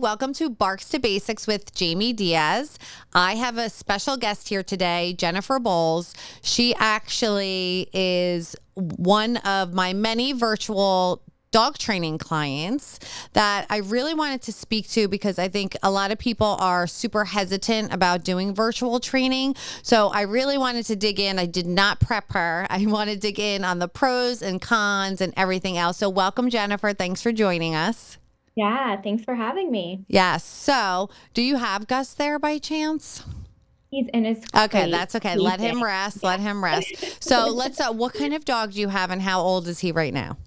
Welcome to Barks to Basics with Jamie Diaz. I have a special guest here today, Jennifer Bowles. She actually is one of my many virtual dog training clients that I really wanted to speak to because I think a lot of people are super hesitant about doing virtual training. So I really wanted to dig in. I did not prep her. I want to dig in on the pros and cons and everything else. So welcome, Jennifer. Thanks for joining us. Yeah, thanks for having me. Yes. So do you have Gus there by chance? He's in his Okay, crate that's okay. Let sleeping. him rest. Let him Yeah. rest. So what kind of dog do you have and how old is he right now?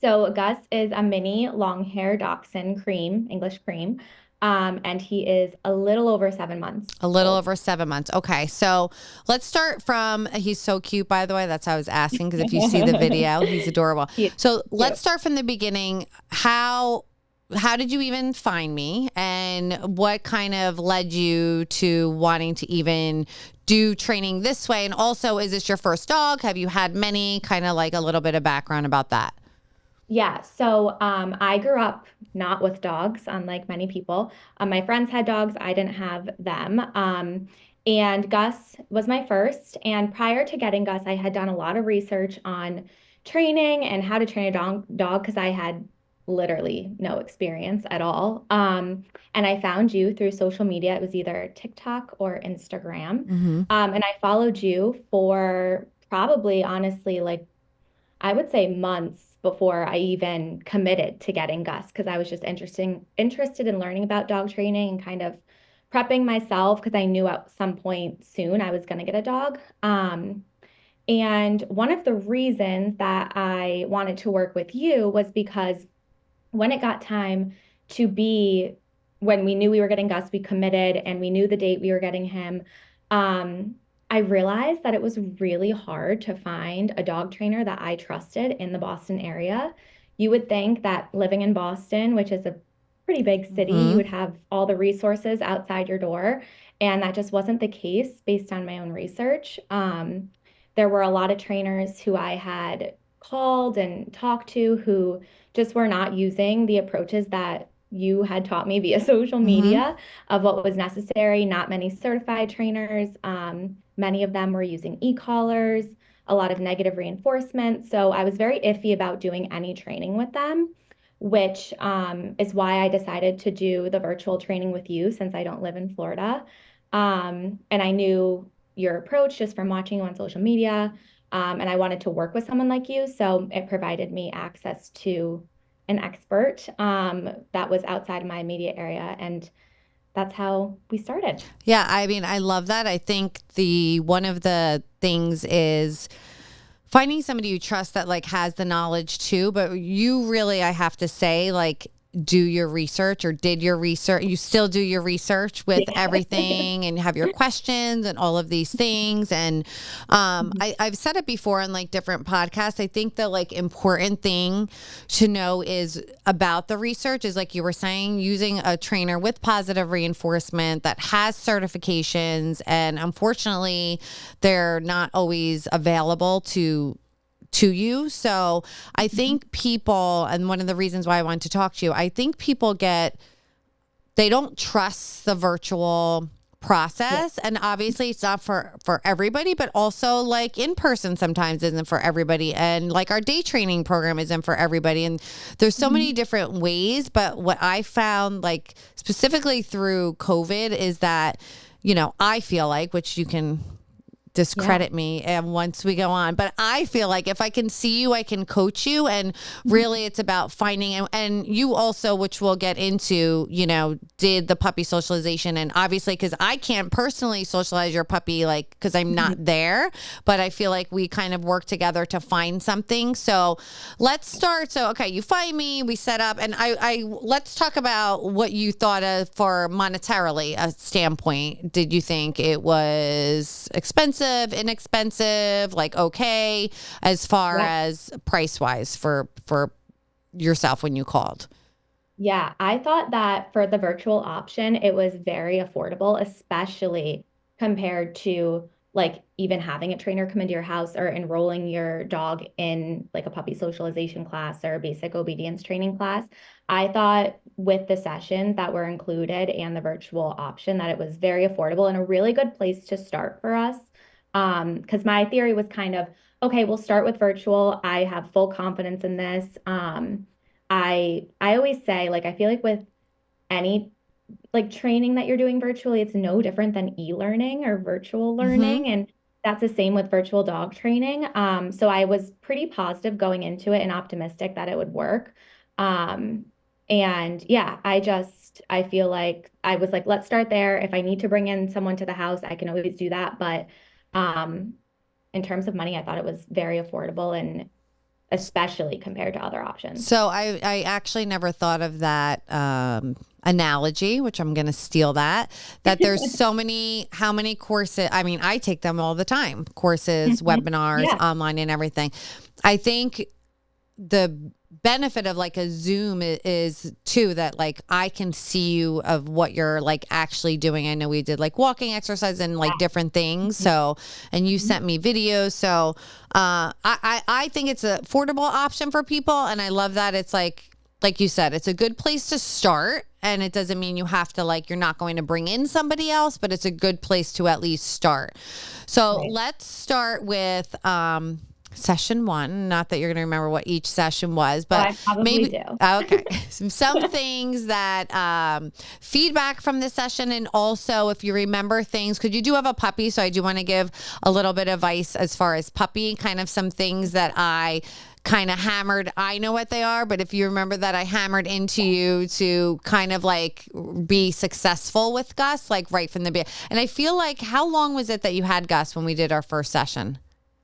So Gus is a mini long hair dachshund cream, English cream. And he is a little over 7 months A little old. over 7 months. Okay. So let's start from, he's so cute, by the way. That's how I was asking, because if you see the video, he's adorable. He's So cute. let's start from the beginning. How did you even find me and what kind of led you to wanting to even do training this way? And also, is this your first dog? Have you had many? Kind of like a little bit of background about that. Yeah, so I grew up not with dogs, unlike many people. My friends had dogs, I didn't have them. And Gus was my first. And prior to getting Gus, I had done a lot of research on training and how to train a dog because I had literally no experience at all. And I found you through social media. It was either TikTok or Instagram. Mm-hmm. And I followed you for probably, honestly, like I would say months before I even committed to getting Gus because I was just interested in learning about dog training and kind of prepping myself because I knew at some point soon I was going to get a dog. And one of the reasons that I wanted to work with you was because when it got time to be, when we knew we were getting Gus, we committed and we knew the date we were getting him. Um, I realized that it was really hard to find a dog trainer that I trusted in the Boston area. You would think that living in Boston, which is a pretty big city, you Mm-hmm. would have all the resources outside your door. And that just wasn't the case based on my own research. There were a lot of trainers who I had called and talked to who just were not using the approaches that you had taught me via social Mm-hmm. media of what was necessary. Not many certified trainers. Many of them were using e-collars, a lot of negative reinforcement. So I was very iffy about doing any training with them, which is why I decided to do the virtual training with you since I don't live in Florida. And I knew your approach just from watching you on social media. And I wanted to work with someone like you. So it provided me access to an expert that was outside of my immediate area. And that's how we started. Yeah, I mean, I love that. I think the one of the things is finding somebody you trust that like has the knowledge too, but you really, I have to say, like, do your research or did your research. You still do your research with Yeah. everything and have your questions and all of these things. And I've said it before on like different podcasts. I think the like important thing to know is about the research is like you were saying, using a trainer with positive reinforcement that has certifications. And unfortunately, they're not always available to you. So I think people, and one of the reasons why I wanted to talk to you, I think people they don't trust the virtual Yeah. process. And obviously it's not for everybody, but also like in person sometimes isn't for everybody. And like our day training program isn't for everybody. And there's so many Mhm. different ways. But what I found like specifically through COVID is that, I feel like, which you can Yeah. discredit me and once we go on, but I feel like if I can see you, I can coach you. And really it's about finding, and you also, which we'll get into, did the puppy socialization. And obviously because I can't personally socialize your puppy, like because I'm not Mhm. there, but I feel like we kind of work together to find something. So let's start. So okay, you find me, we set up, and I let's talk about what you thought of for monetarily a standpoint. Did you think it was expensive, inexpensive, like okay, as far Yeah. as price wise for yourself when you called? Yeah, I thought that for the virtual option, it was very affordable, especially compared to like even having a trainer come into your house or enrolling your dog in like a puppy socialization class or a basic obedience training class. I thought with the sessions that were included and the virtual option that it was very affordable and a really good place to start for us. Because my theory was kind of, okay, we'll start with virtual. I have full confidence in this. I always say, like, I feel like with any like training that you're doing virtually, it's no different than e-learning or virtual Mm-hmm. learning. And that's the same with virtual dog training. So I was pretty positive going into it and optimistic that it would work. Um, and yeah, I feel like I was like, let's start there. If I need to bring in someone to the house, I can always do that. But um, in terms of money, I thought it was very affordable and especially compared to other options. So I actually never thought of that analogy, which I'm going to steal that there's so many, how many courses, I mean, I take them all the time, courses, Mhm. webinars, Yeah, online and everything. I think the benefit of like a Zoom is too that like I can see you of what you're like actually doing. I know we did like walking exercise and like different things. So, and you yeah. sent me videos. So, I think it's an affordable option for people. And I love that it's like you said, it's a good place to start. And it doesn't mean you have to like, you're not going to bring in somebody else, but it's a good place to at least start. So Right. let's start with, session one. Not that you're going to remember what each session was, Oh, but I probably maybe, do. okay. Some things that, feedback from this session. And also if you remember things, because you do have a puppy. So I do want to give a little bit of advice as far as puppy, kind of some things that I kind of hammered. I know what they are, but if you remember that I hammered into you to kind of like be successful with Gus, like right from the beginning. And I feel like, how long was it that you had Gus when we did our first session?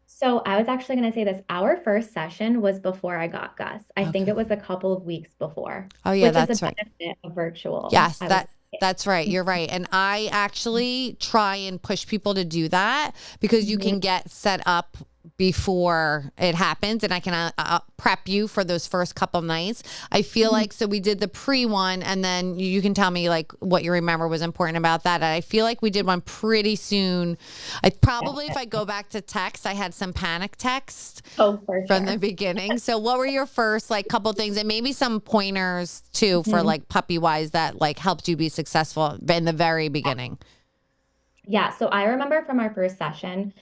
So I was actually going to say this. Our first session was before I got Gus. I think Okay. it was a couple of weeks before, Oh yeah, which is a that's right. benefit of virtual, Yes, I would say. that's right. You're right. And I actually try and push people to do that because you Mhm. can get set up before it happens and I can prep you for those first couple nights. I feel Mhm. like so we did the pre one and then you can tell me like what you remember was important about that. And I feel like we did one pretty soon. I probably if I go back to text, I had some panic text Oh, for from the sure. beginning. So what were your first like couple things and maybe some pointers too for Mhm. like puppy wise that like helped you be successful in the very beginning? Yeah, so I remember from our first session,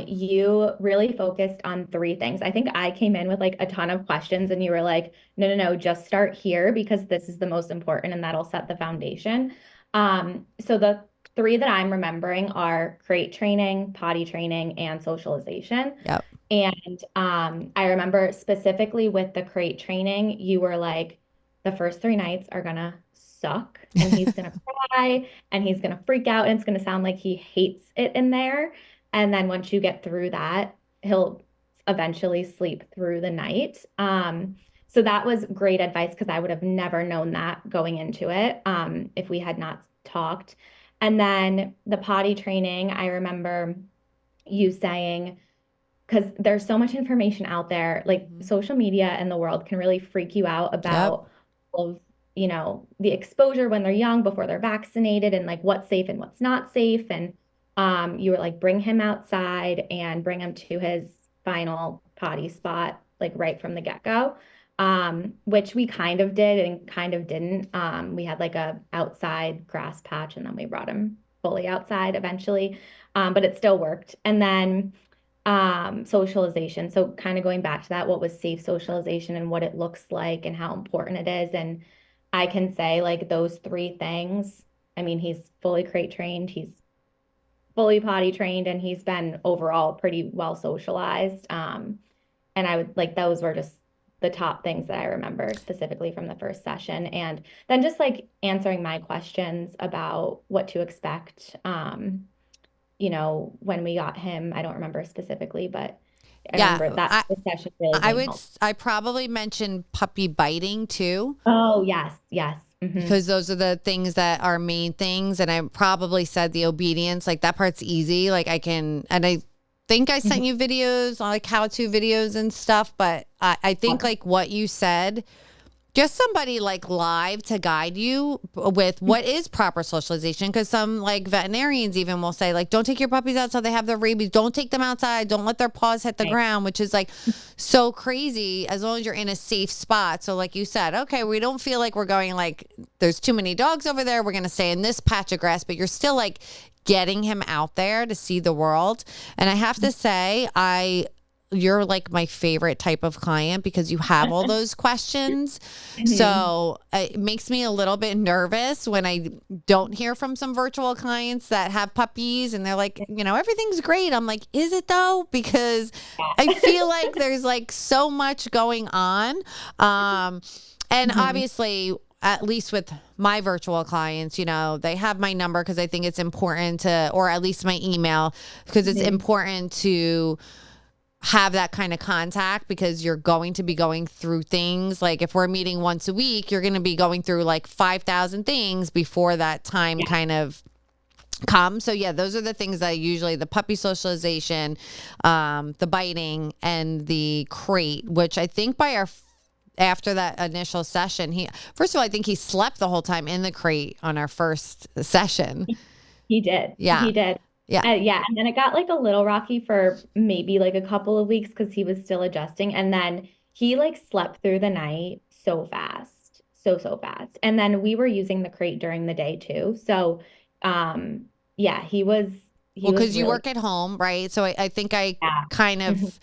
you really focused on three things. I think I came in with like a ton of questions, and you were like, no, no, no, just start here because this is the most important and that'll set the foundation. So the three that I'm remembering are crate training, potty training, and socialization. Yep. And I remember specifically with the crate training, you were like, the first 3 nights are gonna suck, and he's gonna cry and he's gonna freak out, and it's gonna sound like he hates it in there. And then once you get through that, he'll eventually sleep through the night. So that was great advice because I would have never known that going into it, if we had not talked. And then the potty training, I remember you saying, because there's so much information out there, like Mhm. social media and the world can really freak you out Yep. about all of, the exposure when they're young before they're vaccinated and like what's safe and what's not safe. And you were like, bring him outside and bring him to his final potty spot, like right from the get-go. Which we kind of did and kind of didn't. We had like a outside grass patch and then we brought him fully outside eventually. But it still worked. And then socialization. So kind of going back to that, what was safe socialization and what it looks like and how important it is. And I can say like those three things. I mean, he's fully crate trained, he's fully potty trained, and he's been overall pretty well socialized. And I would like those were just the top things that I remember specifically from the first session. And then just like answering my questions about what to expect. When we got him, I don't remember specifically, but I Yeah. remember that the session really I being would, helpful. I probably mentioned puppy biting too. Oh, yes, yes. Because those are the things that are main things. And I probably said the obedience, like that part's easy. Like I can, and I think I sent you videos, like how to videos and stuff. But I think like what you said Just somebody like live to guide you with what is proper socialization. Because some like veterinarians even will say like, don't take your puppies outside. They have their rabies. Don't take them outside. Don't let their paws hit the Right. ground, which is like so crazy as long as you're in a safe spot. So like you said, okay, we don't feel like we're going like there's too many dogs over there. We're going to stay in this patch of grass, but you're still like getting him out there to see the world. And I have to say, you're like my favorite type of client because you have all those questions. Mhm. So it makes me a little bit nervous when I don't hear from some virtual clients that have puppies and they're like, everything's great. I'm like, is it though? Because I feel like there's like so much going on. And Mhm. obviously, at least with my virtual clients, they have my number because I think it's important to, or at least my email, because it's Mhm. important to have that kind of contact because you're going to be going through things. Like if we're meeting once a week, you're going to be going through like 5,000 things before that time Yeah. kind of comes. So yeah, those are the things that usually the puppy socialization, the biting and the crate, which I think after that initial session, first of all, I think he slept the whole time in the crate on our first session. He did. Yeah. He did. Yeah. Yeah. And then it got like a little rocky for maybe like a couple of weeks because he was still adjusting. And then he like slept through the night so fast, so fast. And then we were using the crate during the day too. So, um, yeah, he Well, was because you really, work at home, right? So I think I yeah. kind Mhm. of,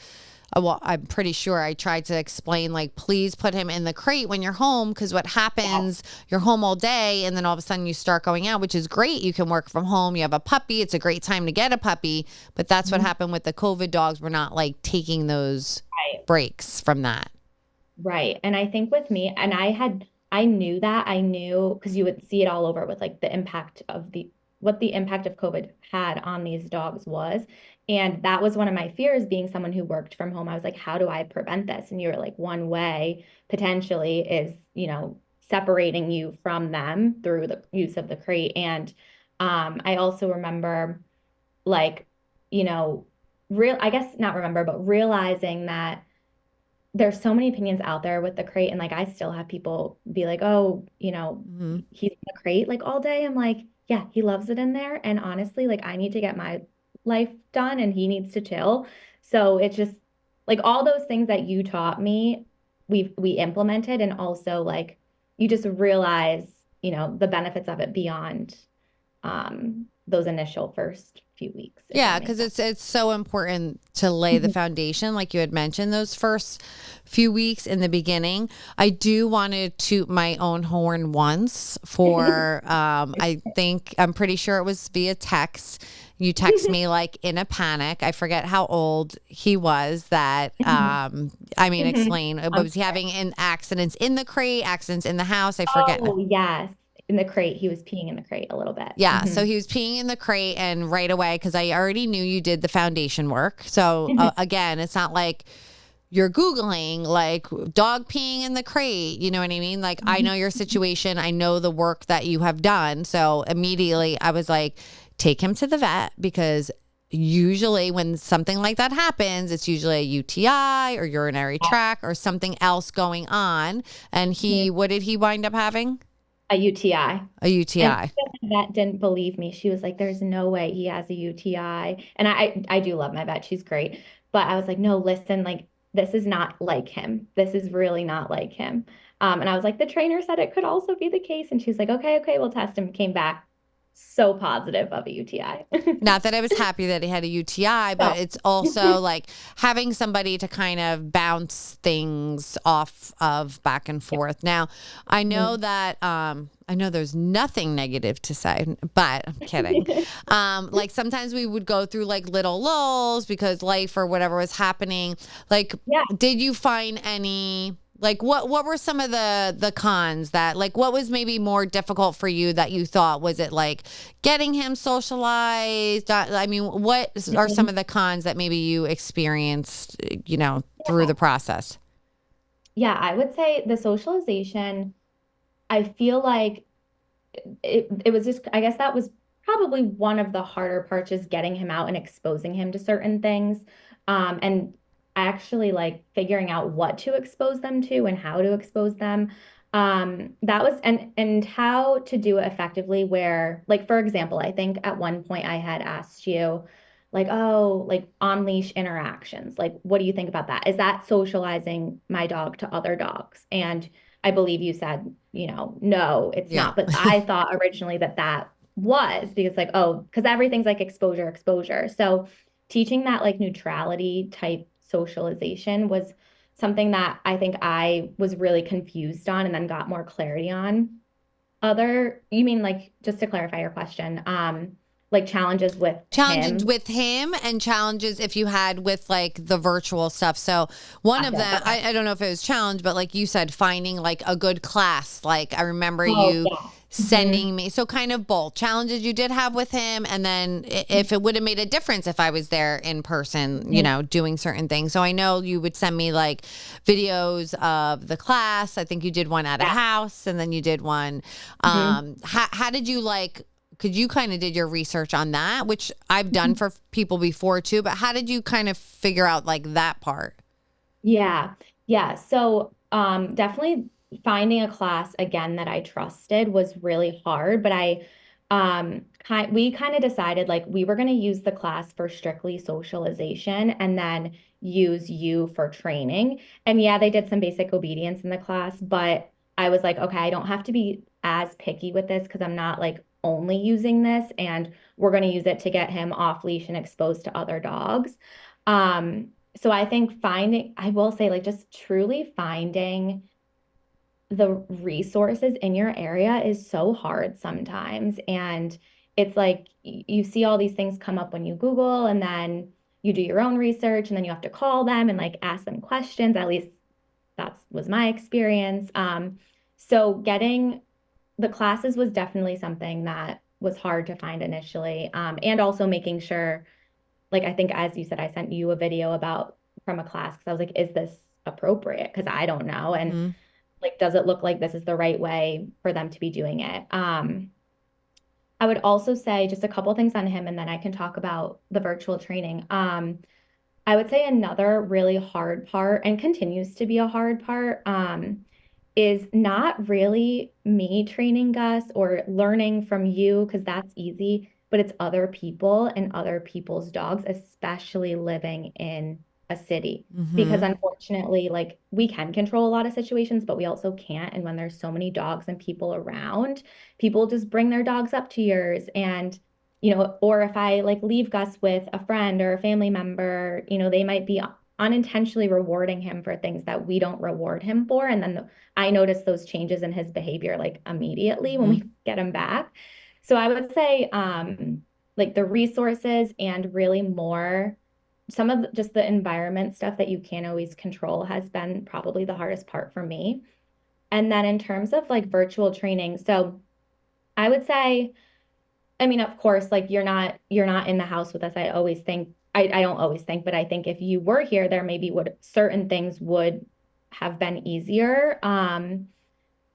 well, I'm pretty sure I tried to explain, like, please put him in the crate when you're home. Because what Yeah. happens, you're home all day and then all of a sudden you start going out, which is great. You can work from home. You have a puppy. It's a great time to get a puppy. But that's what Mhm. happened with the COVID dogs. We're not like taking those Right. breaks from that. Right. And I think with me, and I knew that. I knew because you would see it all over with like the impact of what the impact of COVID had on these dogs was. And that was one of my fears being someone who worked from home. I was like, how do I prevent this? And you were like, one way potentially is, separating you from them through the use of the crate. And I also remember like, you know, I guess not remember, but realizing that there's so many opinions out there with the crate, and like I still have people be like, oh, Hmm. he's in the crate like all day. I'm like, yeah, he loves it in there. And honestly, like I need to get my life done and he needs to chill. So it's just like all those things that you taught me, we implemented, and also like you just realize, the benefits of it beyond those initial first few weeks, if Yeah, that because makes sense. it's so important to lay the foundation, like you had mentioned, those first few weeks in the beginning. I do want to toot my own horn once for I'm pretty sure it was via text. You text me like in a panic. I forget how old he was that explain. Was he having accidents in the crate, accidents in the house? I forget. Oh, yes. In the crate. He was peeing in the crate a little bit. Yeah, so Hmm. he was peeing in the crate, and right away, because I already knew you did the foundation work. So again, it's not like you're Googling like dog peeing in the crate. You know what I mean? Like, I know your situation, I know the work that you have done. So immediately I was like, take him to the vet because usually when something like that happens, it's usually a UTI or urinary tract or something else going on. And what did he wind up having? A UTI. A And UTI. that didn't believe me. She was like, there's no way he has a UTI. And I do love my vet. She's great. But I was like, no, listen, like this is not like him. This is really not like him. And I was like, the trainer said it could also be the case. And she was like, okay, we'll test him. Came back so positive of a UTI. Not that I was happy that he had a UTI, but No. it's also like having somebody to kind of bounce things off of back and forth. Now, I know that I know there's nothing negative to say, but I'm kidding. Like sometimes we would go through like little lulls because life or whatever was happening. Like, Yeah. did you find any? Like what were some of the cons that like what was maybe more difficult for you that you thought was it like getting him socialized? I mean, what are some of the cons that maybe you experienced, through the process? Yeah, I would say the socialization, I feel like it was just, I guess that was probably one of the harder parts, just getting him out and exposing him to certain things. And actually like figuring out what to expose them to and how to expose them. That was and how to do it effectively where like for example, I think at one point I had asked you like, oh, like on leash interactions. Like, what do you think about that? Is that socializing my dog to other dogs? And I believe you said, no, it's Yeah. not. But I thought originally that that was because like, oh, because everything's like exposure, exposure. So teaching that like neutrality type socialization was something that I think I was really confused on and then got more clarity on. You mean like just to clarify your question, like challenges with Challenges him? with him and challenges if you had with like the virtual stuff. So one of Gotcha. them, Okay. I don't know if it was challenge, but like you said, finding like a good class. Like I remember Oh, you yeah. sending me. So kind of both challenges you did have with him. And then if it would have made a difference if I was there in person, doing certain things. So I know you would send me like videos of the class. I think you did one at a Yeah. house and then you did one. Mhm. How did you like, because you kind of did your research on that, which I've done for people before too. But how did you kind of figure out like that part? Yeah. Yeah. So, definitely finding a class again that I trusted was really hard, but we kind of decided like we were going to use the class for strictly socialization and then use you for training. And yeah, they did some basic obedience in the class, but I was like, okay, I don't have to be as picky with this because I'm not like only using this and we're going to use it to get him off leash and exposed to other dogs. So I think I will say, like, just truly finding the resources in your area is so hard sometimes. And it's like you see all these things come up when you Google, and then you do your own research, and then you have to call them and like ask them questions. At least that was my experience. So getting the classes was definitely something that was hard to find initially. And also making sure like I think as you said, I sent you a video about from a class because I was like, is this appropriate? Because I don't know. And Hmm. like, does it look like this is the right way for them to be doing it? I would also say just a couple things on him, and then I can talk about the virtual training. I would say another really hard part and continues to be a hard part is not really me training Gus or learning from you because that's easy, but it's other people and other people's dogs, especially living in a city. Because Hmm. unfortunately, like we can control a lot of situations, but we also can't. And when there's so many dogs and people around, people just bring their dogs up to yours. And or if I like leave Gus with a friend or a family member, they might be unintentionally rewarding him for things that we don't reward him for. And then I notice those changes in his behavior like immediately when Hmm. we get him back. So I would say like the resources and really more some of just the environment stuff that you can't always control has been probably the hardest part for me. And then in terms of like virtual training, so I would say I mean, of course, like you're not in the house with us. I don't always think, but I think if you were here, there maybe would certain things would have been easier.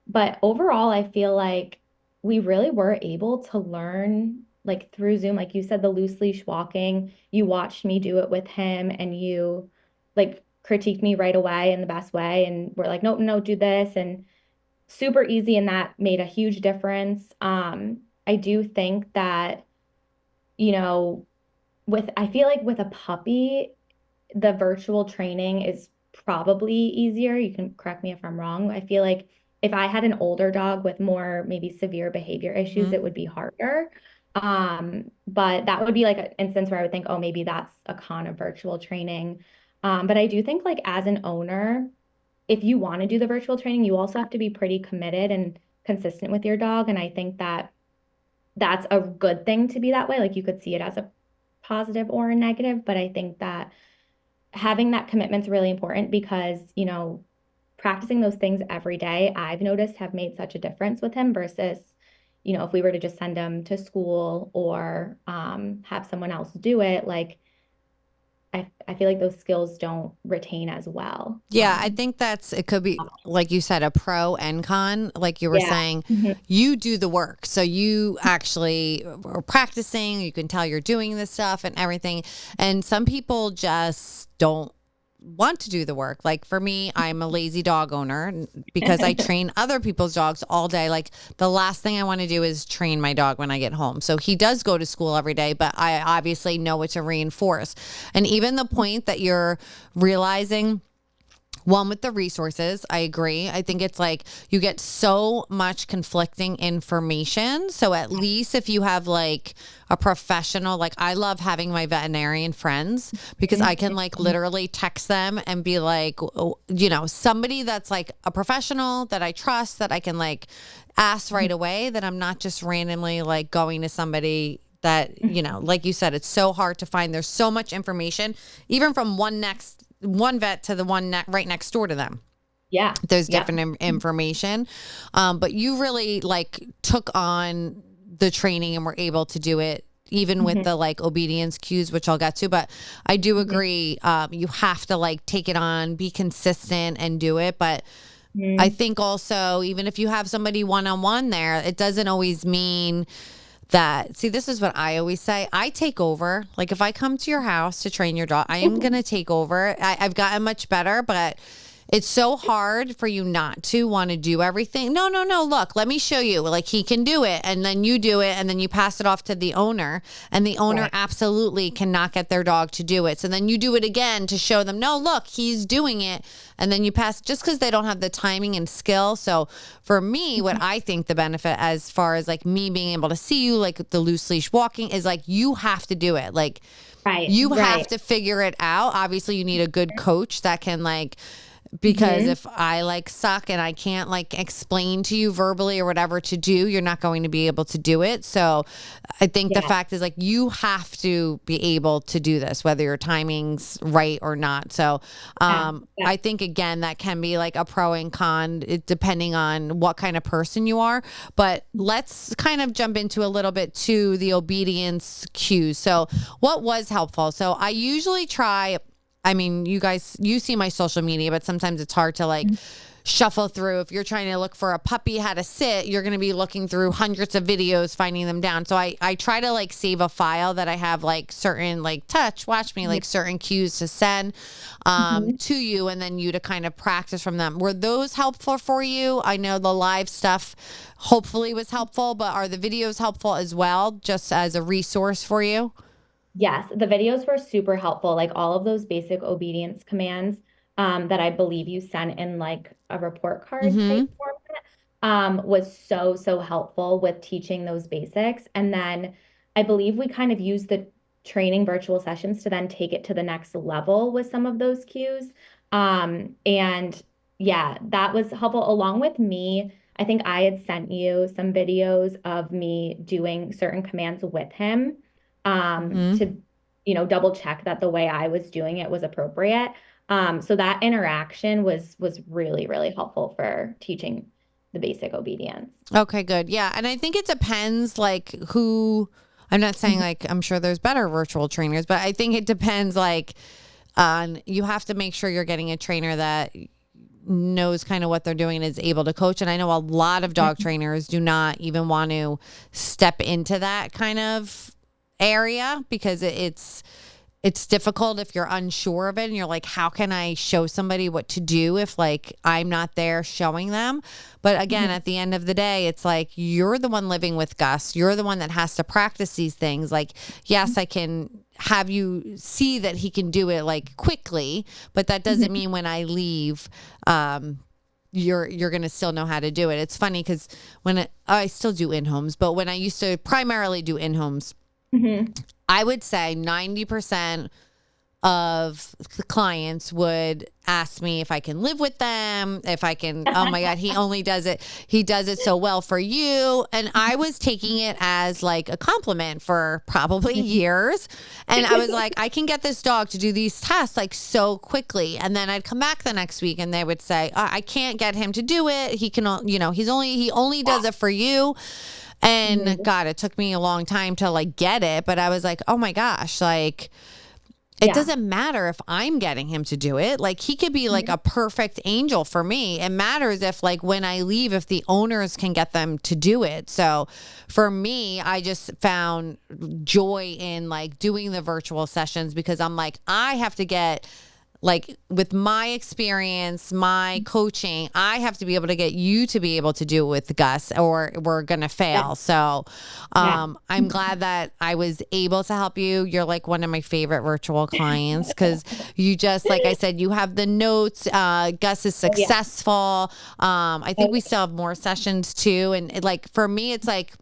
But overall, I feel like we really were able to learn like through Zoom, like you said, the loose leash walking. You watched me do it with him and you like critiqued me right away in the best way. And we're like, nope, no, do this. And super easy. And that made a huge difference. I do think that, you know, I feel like with a puppy, the virtual training is probably easier. You can correct me if I'm wrong. I feel like if I had an older dog with more maybe severe behavior issues, Hmm. it would be harder. But that would be like an instance where I would think, oh, maybe that's a con of virtual training. But I do think like as an owner, if you want to do the virtual training, you also have to be pretty committed and consistent with your dog. And I think that that's a good thing to be that way. Like you could see it as a positive or a negative, but I think that having that commitment is really important because, practicing those things every day, I've noticed have made such a difference with him versus, if we were to just send him to school or have someone else do it, like I feel like those skills don't retain as well. Yeah, I think it could be, like you said, a pro and con. Like you were Yeah. saying, Mhm. you do the work. So you actually are practicing. You can tell you're doing this stuff and everything. And some people just don't want to do the work. Like for me, I'm a lazy dog owner because I train other people's dogs all day. Like the last thing I want to do is train my dog when I get home. So he does go to school every day, but I obviously know what to reinforce. And even the point that you're realizing, one, with the resources, I agree. I think it's like you get so much conflicting information. So at least if you have like a professional, like I love having my veterinarian friends because I can like literally text them and be like, somebody that's like a professional that I trust, that I can like ask right away, that I'm not just randomly like going to somebody that, like you said, it's so hard to find. There's so much information, even from one vet to the one right next door to them. Yeah. There's different information. But you really like took on the training and were able to do it even with the like obedience cues, which I'll get to. But I do agree. You have to like take it on, be consistent and do it. But I think also, even if you have somebody one-on-one there, it doesn't always mean that, see, this is what I always say. I take over. Like if I come to your house to train your dog, I am going to take over. I've gotten much better, but it's so hard for you not to want to do everything. No. Look, let me show you. Like he can do it. And then you do it. And then you pass it off to the owner. And the owner absolutely cannot get their dog to do it. So then you do it again to show them, no, look, he's doing it. And then you pass, just because they don't have the timing and skill. So for me, what I think the benefit as far as like me being able to see you, like the loose leash walking, is like you have to do it. Like you have to figure it out. Obviously you need a good coach that can like, because if I like suck and I can't like explain to you verbally or whatever to do, you're not going to be able to do it. So I think the fact is like you have to be able to do this, whether your timing's right or not. So I think again, that can be like a pro and con depending on what kind of person you are. But let's kind of jump into a little bit to the obedience cues. So what was helpful? So I usually try, I mean, you see my social media, but sometimes it's hard to like shuffle through. If you're trying to look for a puppy how to sit, you're going to be looking through hundreds of videos, finding them down. So I try to like save a file that I have like certain like watch me, like certain cues to send to you, and then you to kind of practice from them. Were those helpful for you? I know the live stuff hopefully was helpful, but are the videos helpful as well, just as a resource for you? Yes, the videos were super helpful. Like all of those basic obedience commands that I believe you sent in like a report card type format was so helpful with teaching those basics. And then I believe we kind of used the training virtual sessions to then take it to the next level with some of those cues. And yeah, that was helpful along with me. I think I had sent you some videos of me doing certain commands with him to, double check that the way I was doing it was appropriate. So that interaction was really, really helpful for teaching the basic obedience. Okay, good. Yeah. And I think it depends like who, I'm not saying like, I'm sure there's better virtual trainers, but I think it depends like on, you have to make sure you're getting a trainer that knows kind of what they're doing and is able to coach. And I know a lot of dog trainers do not even want to step into that kind of area because it's difficult if you're unsure of it and you're like, how can I show somebody what to do if like I'm not there showing them? But again, at the end of the day, it's like you're the one living with Gus. You're the one that has to practice these things. Like, yes, I can have you see that he can do it like quickly, but that doesn't mean when I leave, you're going to still know how to do it. It's funny because I still do in-homes, but when I used to primarily do in-homes, I would say 90% of the clients would ask me if I can live with them, if I can, oh my God, he does it so well for you. And I was taking it as like a compliment for probably years. And I was like, I can get this dog to do these tasks like so quickly. And then I'd come back the next week and they would say, I can't get him to do it. He can, he only does it for you. And God, it took me a long time to like get it, but I was like, oh my gosh, like it doesn't matter if I'm getting him to do it. Like he could be like a perfect angel for me. It matters if like when I leave, if the owners can get them to do it. So for me, I just found joy in like doing the virtual sessions because I'm like, I have to get like with my experience, my coaching, I have to be able to get you to be able to do it with Gus, or we're going to fail. So I'm glad that I was able to help you. You're like one of my favorite virtual clients because you just, like I said, you have the notes. Gus is successful. I think we still have more sessions too. And like, for me, it's like,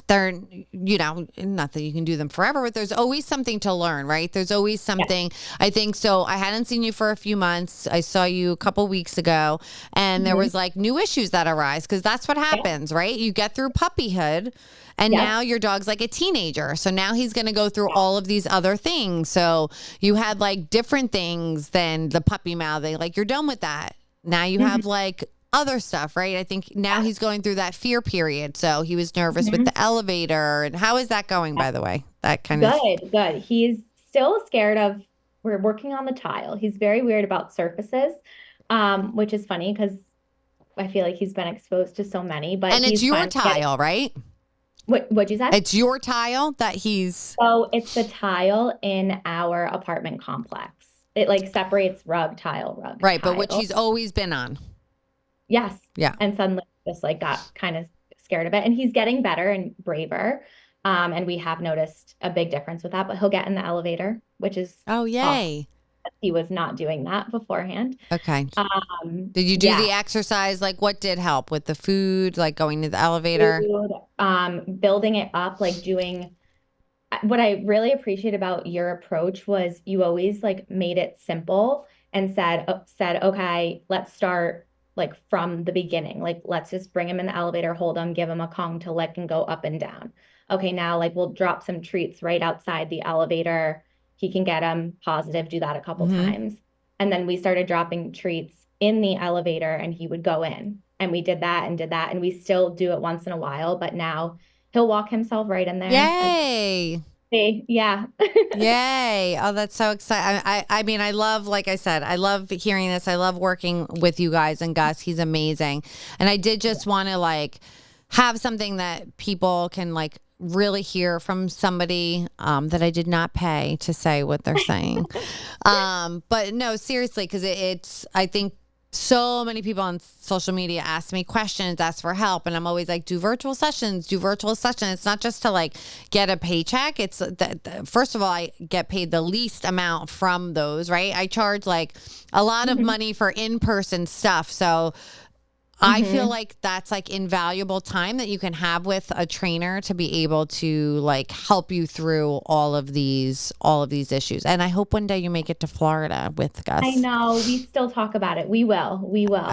they're, not that you can do them forever, but there's always something to learn, right? There's always something. I think so. I hadn't seen you for a few months. I saw you a couple weeks ago, and there was like new issues that arise, because that's what happens, right? You get through puppyhood, and now your dog's like a teenager. So now he's going to go through all of these other things. So you had like different things than the puppy mouthing. Like, you're done with that. Now you have like other stuff, right? I think now he's going through that fear period. So he was nervous with the elevator. And how is that going, by the way? That kind of good. He's still scared of, we're working on the tile. He's very weird about surfaces, which is funny because I feel like he's been exposed to so many. But and it's your tile, right? What'd you say? It's your tile that he's. So it's the tile in our apartment complex. It like separates rug, tile, rug. Right, tile. But which he's always been on. Yes. Yeah. And suddenly just like got kind of scared of it. And he's getting better and braver. And we have noticed a big difference with that, but he'll get in the elevator, which is yay. Awesome. He was not doing that beforehand. Okay. Did you do the exercise? Like, what did help with the food, like going to the elevator? Food, building it up, like doing what I really appreciate about your approach was you always like made it simple and said, okay, let's start like from the beginning. Like, let's just bring him in the elevator, hold him, give him a Kong to lick and go up and down. Okay, now like we'll drop some treats right outside the elevator. He can get them positive, do that a couple times. And then we started dropping treats in the elevator and he would go in. And we did that. And we still do it once in a while, but now he'll walk himself right in there. Yay. Yeah. Yay. Oh, that's so exciting. I mean, I love, like I said, I love hearing this. I love working with you guys and Gus. He's amazing. And I did just want to like have something that people can like really hear from somebody that I did not pay to say what they're saying. But no, seriously, because it's, I think, so many people on social media ask me questions, ask for help. And I'm always like, do virtual sessions. It's not just to like get a paycheck. It's first of all, I get paid the least amount from those, right? I charge like a lot of money for in-person stuff. So I feel like that's like invaluable time that you can have with a trainer to be able to like help you through all of these issues. And I hope one day you make it to Florida with Gus. I know, we still talk about it. We will.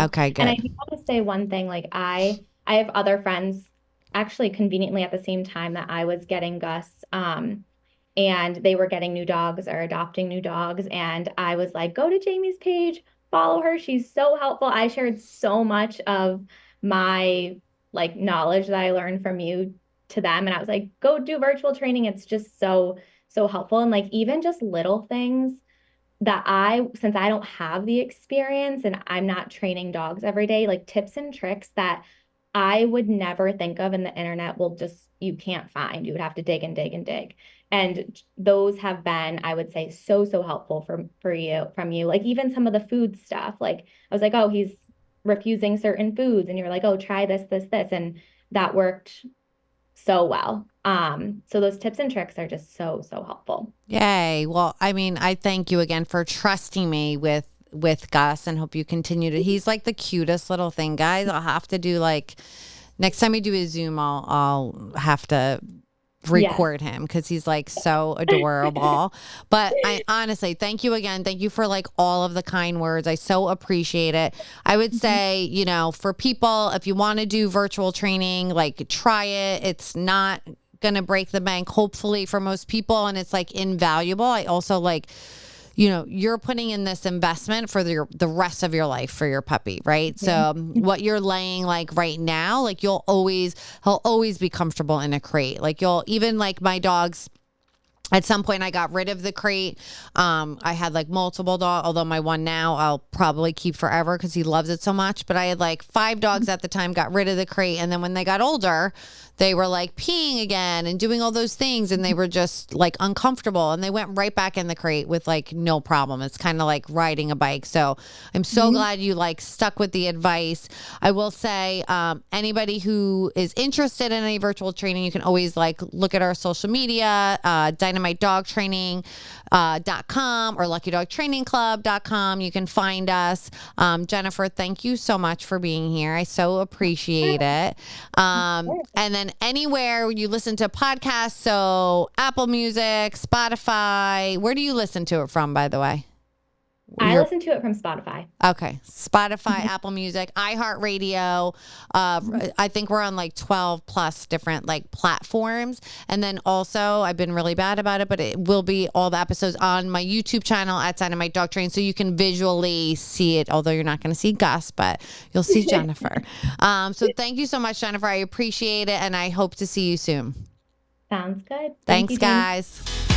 Okay, good. And I do want to say one thing, like I have other friends actually conveniently at the same time that I was getting Gus, and they were getting new dogs or adopting new dogs. And I was like, go to Jamie's page, follow her. She's so helpful. I shared so much of my like knowledge that I learned from you to them. And I was like, go do virtual training. It's just so helpful. And like, even just little things that since I don't have the experience and I'm not training dogs every day, like tips and tricks that I would never think of, and the internet you can't find. You would have to dig and dig and dig. And those have been, I would say, so helpful from you. Like even some of the food stuff, like I was like, oh, he's refusing certain foods. And you're like, oh, try this. And that worked so well. So those tips and tricks are just so helpful. Yay. Well, I mean, I thank you again for trusting me with Gus, and hope you continue to. He's like the cutest little thing, guys. I'll have to do like next time we do a Zoom, I'll have to record him because he's like so adorable. But I honestly thank you again. Thank you for like all of the kind words. I so appreciate it. I would say, for people, if you want to do virtual training, like try it. It's not going to break the bank, hopefully, for most people. And it's like invaluable. I also like, you're putting in this investment for the rest of your life for your puppy, right? So what you're laying like right now, like he'll always be comfortable in a crate. Like even like my dogs, at some point I got rid of the crate. I had like multiple dogs, although my one now I'll probably keep forever because he loves it so much. But I had like 5 dogs at the time, got rid of the crate. And then when they got older, they were like peeing again and doing all those things, and they were just like uncomfortable, and they went right back in the crate with like no problem. It's kind of like riding a bike. So I'm so glad you like stuck with the advice. I will say, anybody who is interested in any virtual training, you can always like look at our social media, dynamitedogtraining.com or luckydogtrainingclub.com. You can find us. Jennifer, thank you so much for being here. I so appreciate it. And then anywhere you listen to podcasts, so Apple Music, Spotify, where do you listen to it from, by the way? I listen to it from Spotify. Okay. Spotify, Apple Music, iHeartRadio. I think we're on like 12 plus different like platforms. And then also, I've been really bad about it, but it will be all the episodes on my YouTube channel at Dynamite Dog Train. So you can visually see it, although you're not going to see Gus, but you'll see Jennifer. So thank you so much, Jennifer. I appreciate it. And I hope to see you soon. Sounds good. Thanks, Thank you, Jen. guys.